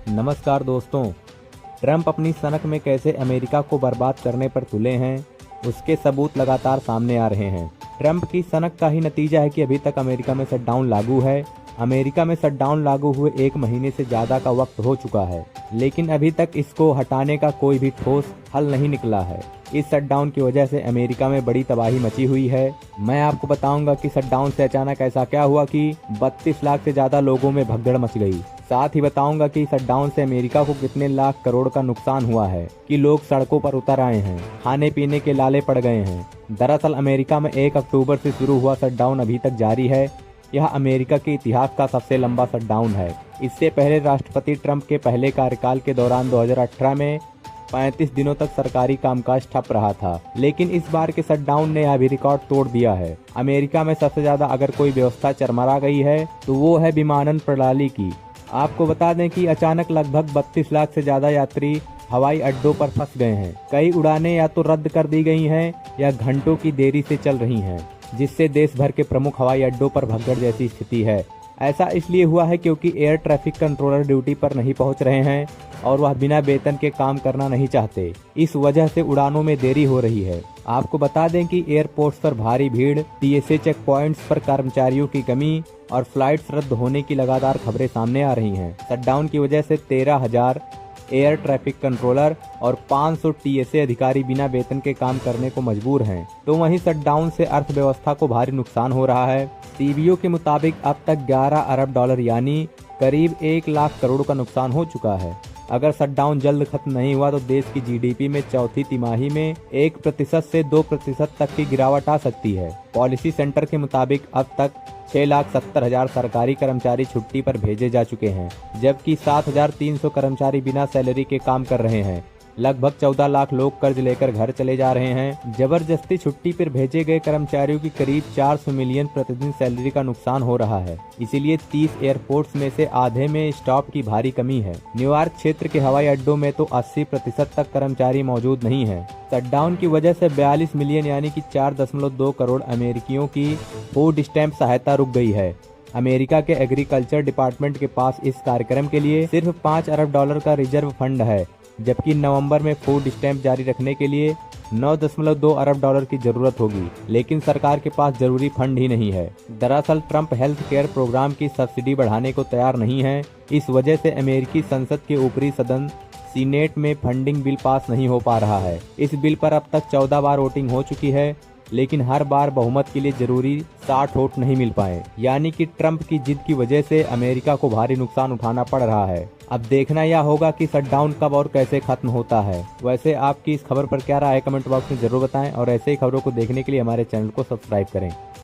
नमस्कार दोस्तों। ट्रंप अपनी सनक में कैसे अमेरिका को बर्बाद करने पर तुले हैं, उसके सबूत लगातार सामने आ रहे हैं। ट्रंप की सनक का ही नतीजा है कि अभी तक अमेरिका में शटडाउन लागू है। अमेरिका में शटडाउन लागू हुए 1 महीने से ज़्यादा का वक्त हो चुका है, लेकिन अभी तक इसको हटाने का कोई भी ठोस हल नहीं निकला है। इस शटडाउन की वजह से अमेरिका में बड़ी तबाही मची हुई है। मैं आपको बताऊंगा कि शटडाउन से अचानक ऐसा क्या हुआ कि 32 लाख से ज़्यादा लोगों में भगदड़ मच गई। साथ ही बताऊंगा कि शटडाउन से अमेरिका को कितने लाख करोड़ का नुकसान हुआ है कि लोग सड़कों पर उतर आए हैं, खाने पीने के लाले पड़ गए हैं। दरअसल अमेरिका में 1 अक्टूबर से शुरू हुआ शटडाउन अभी तक जारी है। यह अमेरिका के इतिहास का सबसे लंबा शटडाउन है। इससे पहले राष्ट्रपति ट्रंप के पहले कार्यकाल के दौरान 2018 में 35 दिनों तक सरकारी कामकाज ठप रहा था, लेकिन इस बार के शटडाउन ने अभी रिकॉर्ड तोड़ दिया है। अमेरिका में सबसे ज्यादा अगर कोई व्यवस्था चरमरा गई है तो वो है विमानन प्रणाली की। आपको बता दें कि अचानक लगभग 32 लाख से ज्यादा यात्री हवाई अड्डों पर फंस गए हैं। कई उड़ानें या तो रद्द कर दी गई हैं या घंटों की देरी से चल रही हैं, जिससे देश भर के प्रमुख हवाई अड्डों पर भगदड़ जैसी स्थिति है। ऐसा इसलिए हुआ है क्योंकि एयर ट्रैफिक कंट्रोलर ड्यूटी पर नहीं पहुंच रहे हैं और वह बिना वेतन के काम करना नहीं चाहते। इस वजह से उड़ानों में देरी हो रही है। आपको बता दें कि एयरपोर्ट्स पर भारी भीड़, TSA चेक पॉइंट्स पर कर्मचारियों की कमी और फ्लाइट्स रद्द होने की लगातार खबरें सामने आ रही हैं। शटडाउन की वजह से 13,000 एयर ट्रैफिक कंट्रोलर और 500 TSA अधिकारी बिना वेतन के काम करने को मजबूर हैं। तो वहीं शटडाउन से अर्थव्यवस्था को भारी नुकसान हो रहा है। CBO के मुताबिक अब तक 11 अरब डॉलर यानी करीब 1 लाख करोड़ का नुकसान हो चुका है। अगर शटडाउन जल्द खत्म नहीं हुआ तो देश की GDP में चौथी तिमाही में 1% से 2% तक की गिरावट आ सकती है। पॉलिसी सेंटर के मुताबिक अब तक 6,70,000 सरकारी कर्मचारी छुट्टी पर भेजे जा चुके हैं, जबकि 7,300 कर्मचारी बिना सैलरी के काम कर रहे हैं। लगभग 14 लाख लोग कर्ज लेकर घर चले जा रहे हैं। जबरदस्ती छुट्टी पर भेजे गए कर्मचारियों की करीब 400 मिलियन प्रतिदिन सैलरी का नुकसान हो रहा है। इसीलिए 30 एयरपोर्ट्स में से आधे में स्टाफ की भारी कमी है। न्यूयॉर्क क्षेत्र के हवाई अड्डों में तो 80% तक कर्मचारी मौजूद नहीं है। शटडाउन की वजह से 42 मिलियन यानी कि 4.2 करोड़ अमेरिकियों की फूड स्टैम्प सहायता रुक गई है। अमेरिका के एग्रीकल्चर डिपार्टमेंट के पास इस कार्यक्रम के लिए सिर्फ 5 अरब डॉलर का रिजर्व फंड है, जबकि नवंबर में फूड स्टैम्प जारी रखने के लिए 9.2 अरब डॉलर की जरूरत होगी, लेकिन सरकार के पास जरूरी फंड ही नहीं है। दरअसल ट्रंप हेल्थ केयर प्रोग्राम की सब्सिडी बढ़ाने को तैयार नहीं है। इस वजह से अमेरिकी संसद के ऊपरी सदन सीनेट में फंडिंग बिल पास नहीं हो पा रहा है। इस बिल पर अब तक 14 बार वोटिंग हो चुकी है, लेकिन हर बार बहुमत के लिए जरूरी 60 वोट नहीं मिल पाए। यानी कि ट्रंप की जिद की वजह से अमेरिका को भारी नुकसान उठाना पड़ रहा है। अब देखना यह होगा कि शटडाउन कब और कैसे खत्म होता है। वैसे आपकी इस खबर पर क्या राय है, कमेंट बॉक्स में जरूर बताएं और ऐसे ही खबरों को देखने के लिए हमारे चैनल को सब्सक्राइब करें।